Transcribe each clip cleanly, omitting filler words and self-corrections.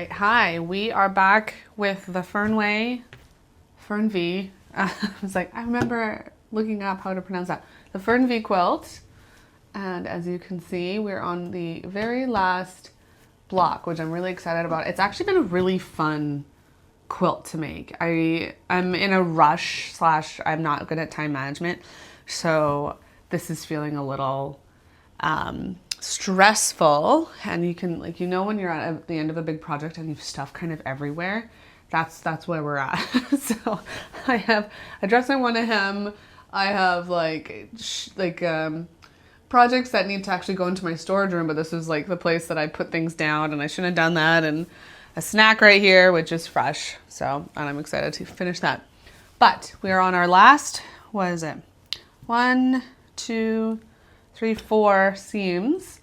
right, hi. We are back with the Fernweh. I was like, I remember looking up how to pronounce that. The Fernweh quilt. And as you can see, we're on the very last block, which I'm really excited about. It's actually been a really fun quilt to make. I'm in a rush / I'm not good at time management. So this is feeling a little stressful, and you can, like, when you're at the end of a big project and you've stuff kind of everywhere, that's where we're at. So I dress I want a hem. I have projects that need to actually go into my storage room, but this is like the place that I put things down, and I shouldn't have done that. And a snack right here, which is fresh. So, and I'm excited to finish that. But we are on our last, what is it? 1, 2, 3, 4 seams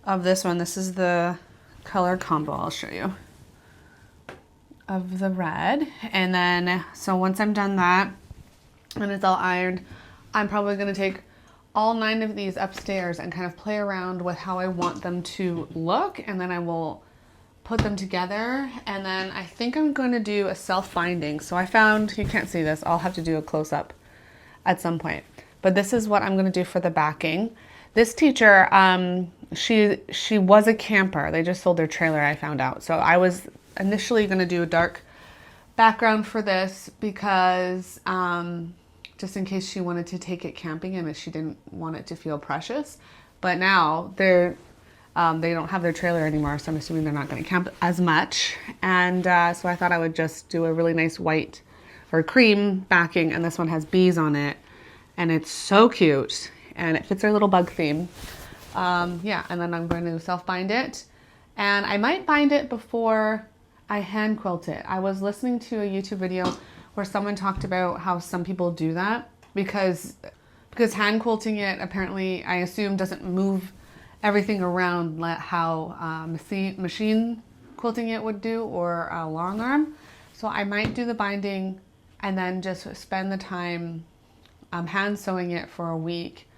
of this one. This is the color combo, I'll show you, of the red. And then, so once I'm done that and it's all ironed, I'm probably gonna take all 9 of these upstairs and kind of play around with how I want them to look, and then I will put them together. And then I think I'm going to do a self-binding. So I found, you can't see this, I'll have to do a close-up at some point, but this is what I'm going to do for the backing. This teacher, she was a camper. They just sold their trailer, I found out. So I was initially going to do a dark background for this because just in case she wanted to take it camping and she didn't want it to feel precious. But now they don't have their trailer anymore, so I'm assuming they're not going to camp as much. And so I thought I would just do a really nice white or cream backing, and this one has bees on it, and it's so cute, and it fits our little bug theme. Yeah, and then I'm going to self-bind it, and I might bind it before I hand quilt it. I was listening to a YouTube video where someone talked about how some people do that because hand quilting it, apparently, I assume, doesn't move everything around how machine quilting it would do, or a long arm. So I might do the binding and then just spend the time hand sewing it for a week,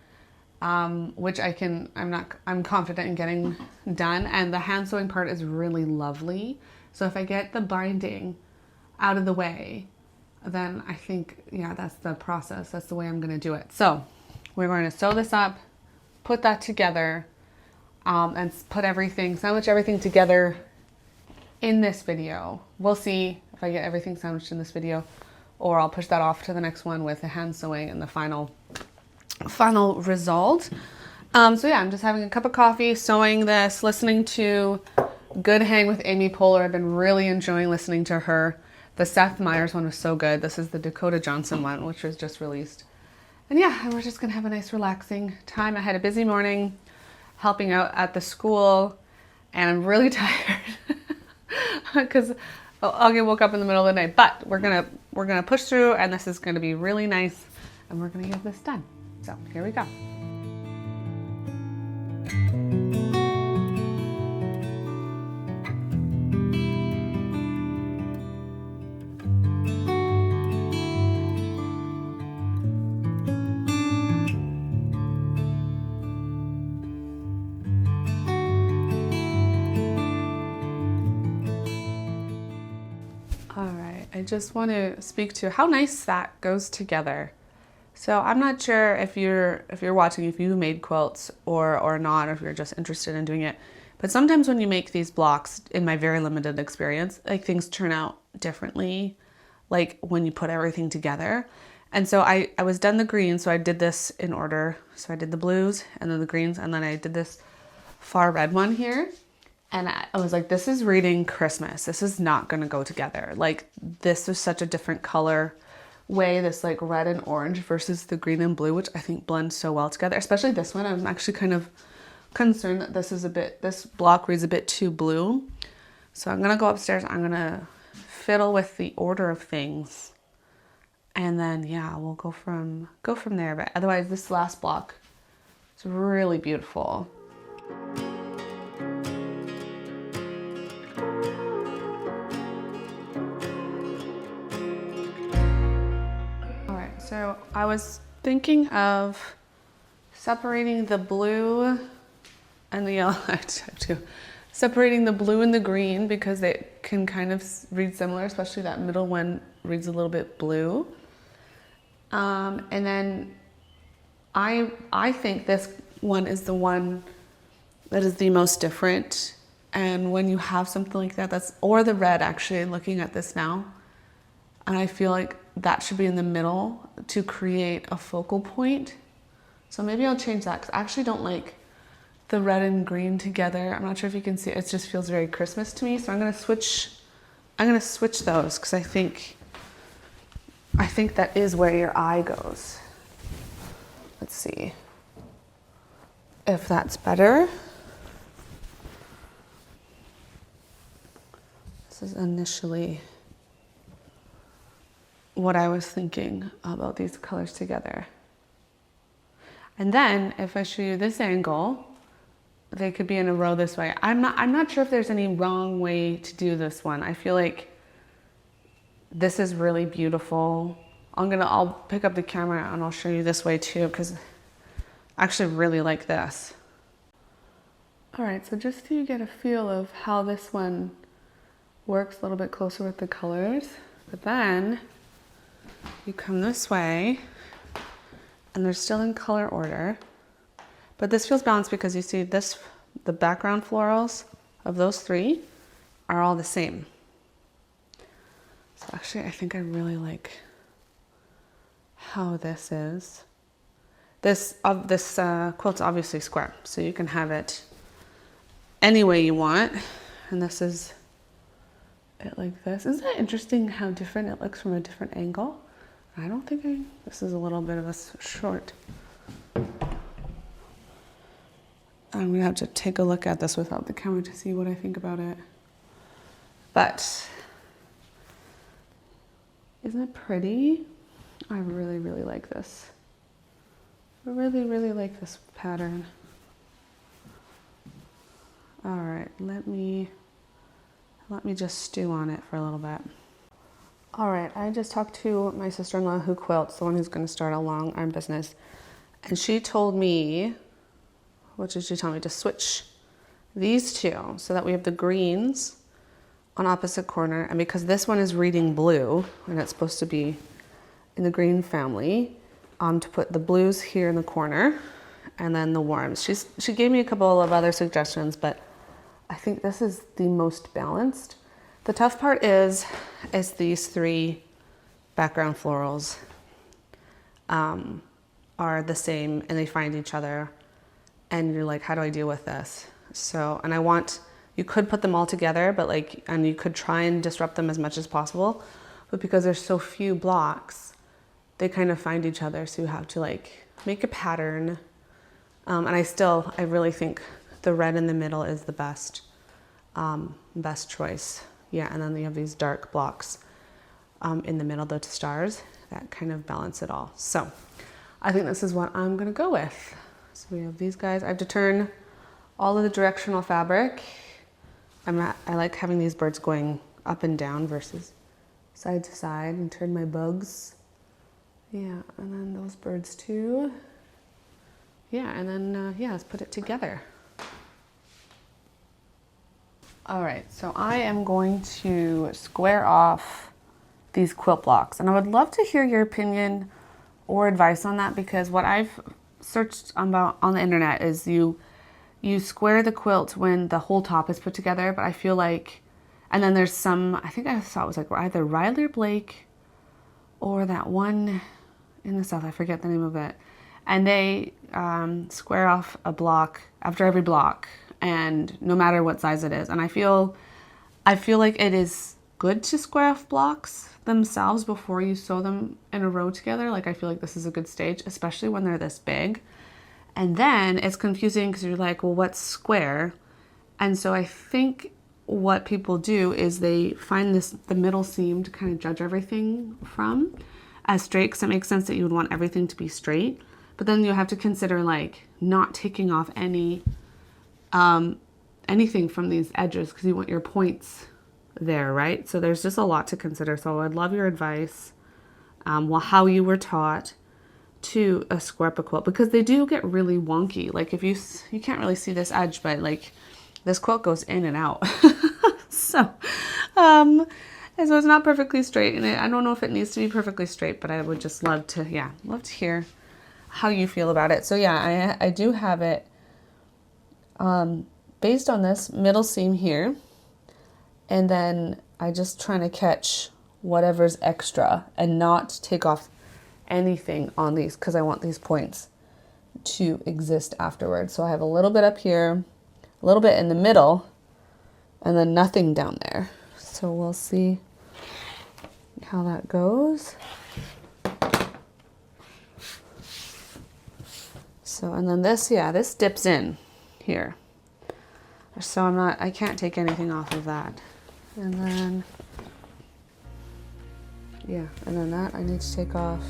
which I'm confident in getting done. And the hand sewing part is really lovely. So if I get the binding out of the way, then I think, yeah, that's the process. That's the way I'm going to do it. So we're going to sew this up, put that together, and sandwich everything together in this video. We'll see if I get everything sandwiched in this video, or I'll push that off to the next one with the hand sewing and the final result. So yeah, I'm just having a cup of coffee, sewing this, listening to Good Hang with Amy Poehler. I've been really enjoying listening to her. The Seth Meyers one was so good. This is the Dakota Johnson one, which was just released. And yeah, we're just gonna have a nice relaxing time. I had a busy morning helping out at the school, and I'm really tired because I'll get woke up in the middle of the night. But we're gonna push through, and this is gonna be really nice, and we're gonna get this done. So here we go. I just want to speak to how nice that goes together. So I'm not sure if you're watching, if you made quilts or not, or if you're just interested in doing it. But sometimes when you make these blocks, in my very limited experience, like, things turn out differently, like when you put everything together. And so I was done the greens, so I did this in order. So I did the blues and then the greens, and then I did this far red one here. And I was like, this is reading Christmas. This is not going to go together. Like, this is such a different color way, this like red and orange versus the green and blue, which I think blends so well together, especially this one. I'm actually kind of concerned that this block reads a bit too blue. So I'm going to go upstairs. I'm going to fiddle with the order of things. And then, yeah, we'll go from there. But otherwise, this last block is really beautiful. So I was thinking of separating the blue and the yellow. I have to separating the blue and the green because they can kind of read similar, especially that middle one reads a little bit blue. And then I think this one is the one that is the most different. And when you have something like that, or the red actually, looking at this now, and I feel like that should be in the middle to create a focal point. So maybe I'll change that, because I actually don't like the red and green together. I'm not sure if you can see, it just feels very Christmas to me. So I'm gonna switch those, because I think that is where your eye goes. Let's see if that's better. This is initially what I was thinking about these colors together. And then if I show you this angle, they could be in a row this way. I'm not sure if there's any wrong way to do this one. I feel like this is really beautiful. I'll pick up the camera and I'll show you this way too, because I actually really like this. All right, so just so you get a feel of how this one works a little bit closer with the colors, but then you come this way and they're still in color order, but this feels balanced because you see this, the background florals of those three are all the same. So actually I think I really like how this is. This quilt's obviously square, so you can have it any way you want. And this is it like this. Isn't it interesting how different it looks from a different angle? I don't think this is a little bit of a short. I'm gonna have to take a look at this without the camera to see what I think about it. But isn't it pretty? I really, really like this. I really, really like this pattern. All right, let me just stew on it for a little bit. All right, I just talked to my sister-in-law who quilts, the one who's gonna start a long arm business. And she told me, what did she tell me? To switch these two so that we have the greens on opposite corner. And because this one is reading blue and it's supposed to be in the green family, to put the blues here in the corner and then the warms. She gave me a couple of other suggestions, but I think this is the most balanced. The tough part is these three background florals are the same and they find each other and you're like, how do I deal with this? So, and you could put them all together, but and you could try and disrupt them as much as possible, but because there's so few blocks, they kind of find each other. So you have to make a pattern. And I really think the red in the middle is the best choice. Yeah, and then you have these dark blocks in the middle, the stars, that kind of balance it all. So I think this is what I'm gonna go with. So we have these guys. I have to turn all of the directional fabric. I like having these birds going up and down versus side to side, and turn my bugs. Yeah, and then those birds too. Yeah, and then yeah, let's put it together. All right, so I am going to square off these quilt blocks, and I would love to hear your opinion or advice on that, because what I've searched about on the internet is you square the quilt when the whole top is put together, but I feel like, and then there's some, I think I saw it was either Riley Blake or that one in the South, I forget the name of it, and they square off a block after every block, and no matter what size it is. And I feel like it is good to square off blocks themselves before you sew them in a row together. I feel like this is a good stage, especially when they're this big. And then it's confusing because you're like, well, what's square? And so I think what people do is they find the middle seam to kind of judge everything from as straight, because it makes sense that you would want everything to be straight. But then you have to consider not taking off anything from these edges, because you want your points there, right? So there's just a lot to consider. So I'd love your advice, how you were taught to square up a quilt, because they do get really wonky. If you can't really see this edge, but this quilt goes in and out. So, and so it's not perfectly straight, and I don't know if it needs to be perfectly straight, but I would just love to, yeah, love to hear how you feel about it. So yeah, I do have it based on this middle seam here, and then I just trying to catch whatever's extra and not take off anything on these because I want these points to exist afterwards. So I have a little bit up here, a little bit in the middle, and then nothing down there. So we'll see how that goes. So, and then this, yeah, this dips in here. So I can't take anything off of that. And then, yeah, and then that I need to take off.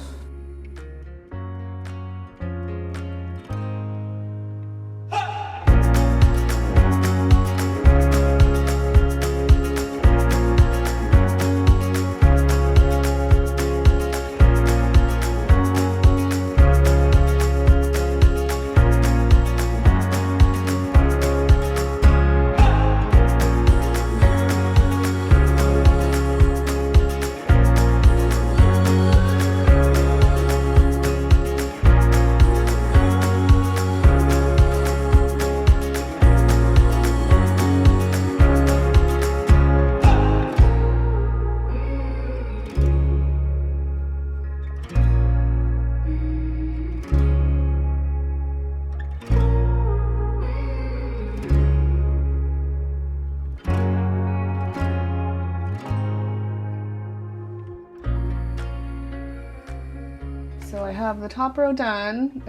So I have the top row done.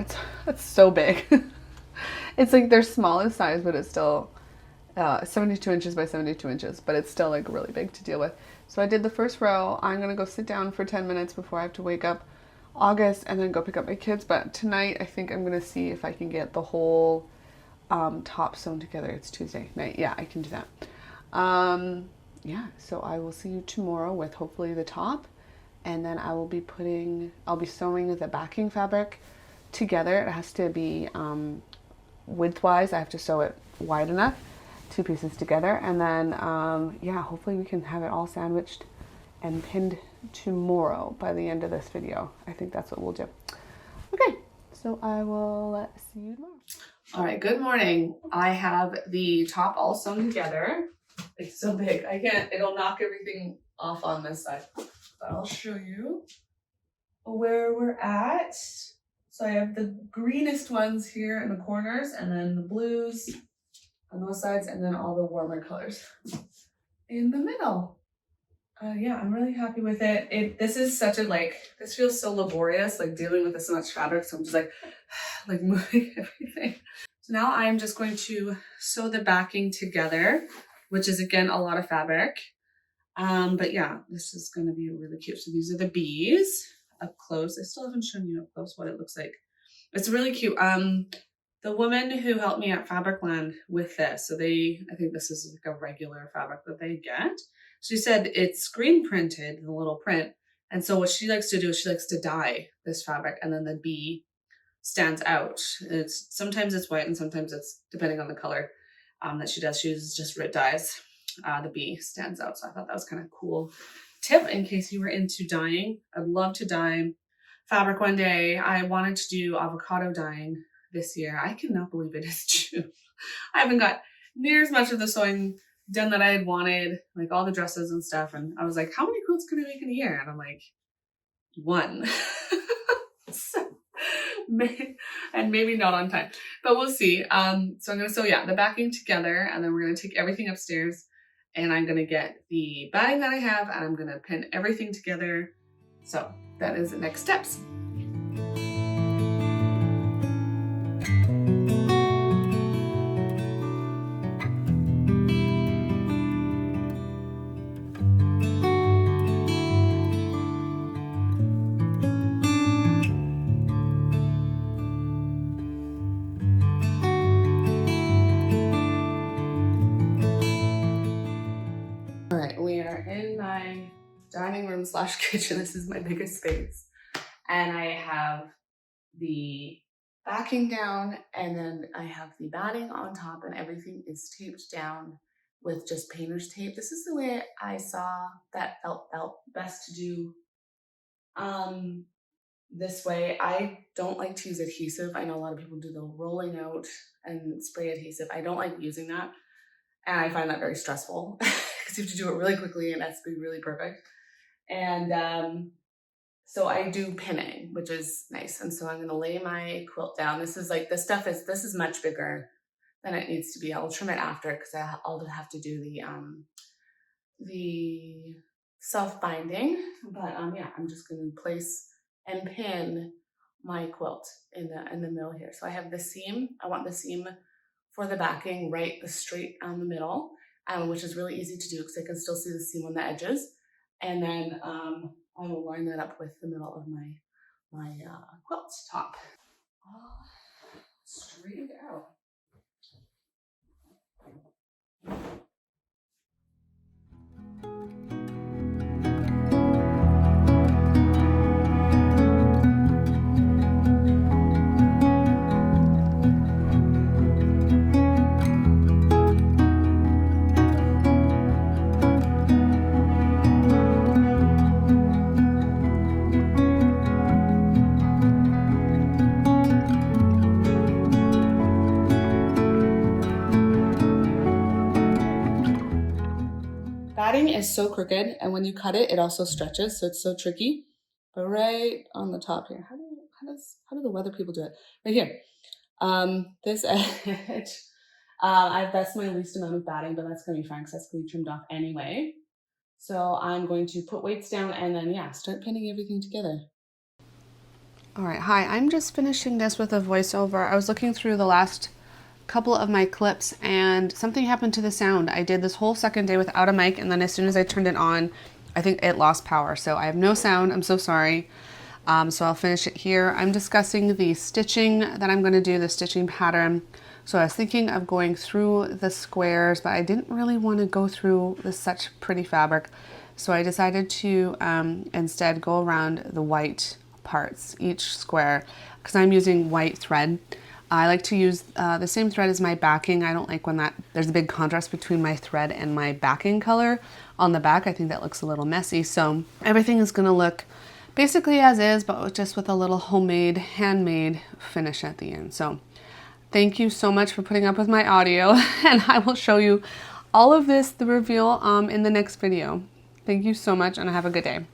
It's so big. It's like their smallest size, but it's still 72 inches by 72 inches, but it's still like really big to deal with. So I did the first row. I'm gonna go sit down for 10 minutes before I have to wake up August and then go pick up my kids. But tonight I think I'm gonna see if I can get the whole top sewn together. It's Tuesday night. Yeah, I can do that. Yeah, so I will see you tomorrow with hopefully the top. And then I'll be sewing the backing fabric together. It has to be widthwise. I have to sew it wide enough, 2 pieces together. And then, yeah, hopefully we can have it all sandwiched and pinned tomorrow by the end of this video. I think that's what we'll do. Okay, so I will see you tomorrow. All right, good morning. I have the top all sewn together. It's so big. It'll knock everything off on this side. I'll show you where we're at. So I have the greenest ones here in the corners, and then the blues on those sides, and then all the warmer colors in the middle. Yeah, I'm really happy with it. This is such a this feels so laborious, like dealing with this much fabric. So I'm just like moving everything. So now I'm just going to sew the backing together, which is again a lot of fabric. But yeah, this is going to be really cute. So these are the bees up close. I still haven't shown you up close what it looks like. It's really cute. The woman who helped me at Fabricland with this, so I think this is like a regular fabric that they get. She said it's screen printed, the little print. And so what she likes to do is she likes to dye this fabric, and then the bee stands out. Sometimes it's white and sometimes it's depending on the color that she does. She uses just Rit dyes. The bee stands out. So I thought that was kind of cool tip in case you were into dyeing. I'd love to dye fabric one day. I wanted to do avocado dyeing this year. I cannot believe it is June. I haven't got near as much of the sewing done that I had wanted, like all the dresses and stuff. And I was like, how many quilts can I make in a year? And I'm like, 1. And maybe not on time, but we'll see. So I'm going to sew, the backing together, and then we're going to take everything upstairs, and I'm going to get the batting that I have, and I'm going to pin everything together. So that is the next steps. All right, we are in my dining room / kitchen. This is my biggest space. And I have the backing down, and then I have the batting on top, and everything is taped down with just painter's tape. This is the way I saw that felt best to do. This way, I don't like to use adhesive. I know a lot of people do the rolling out and spray adhesive. I don't like using that, and I find that very stressful because you have to do it really quickly and it has to be really perfect. And so I do pinning, which is nice. And so I'm gonna lay my quilt down. This is much bigger than it needs to be. I'll trim it after because I'll have to do the self-binding. But yeah, I'm just gonna place and pin my quilt in the middle here. So I have the seam. I want the seam for the backing right straight down the middle, which is really easy to do because I can still see the seam on the edges. And then I will line that up with the middle of my quilt top. All straightened out. Batting is so crooked, and when you cut it, it also stretches, so it's so tricky. But right on the top here, how do the weather people do it? Right here, this edge, that's my least amount of batting, but that's gonna be fine because that's gonna be trimmed off anyway. So I'm going to put weights down and then yeah, start pinning everything together. All right, hi, I'm just finishing this with a voiceover. I was looking through the last couple of my clips and something happened to the sound. I did this whole second day without a mic, and then as soon as I turned it on, I think it lost power. So I have no sound. I'm so sorry. So I'll finish it here. I'm discussing the stitching that I'm going to do, the stitching pattern. So I was thinking of going through the squares, but I didn't really want to go through this such pretty fabric. So I decided to instead go around the white parts, each square, because I'm using white thread. I like to use the same thread as my backing. I don't like when there's a big contrast between my thread and my backing color on the back. I think that looks a little messy. So everything is gonna look basically as is, but just with a little homemade, handmade finish at the end. So thank you so much for putting up with my audio, and I will show you all of this, the reveal, in the next video. Thank you so much, and have a good day.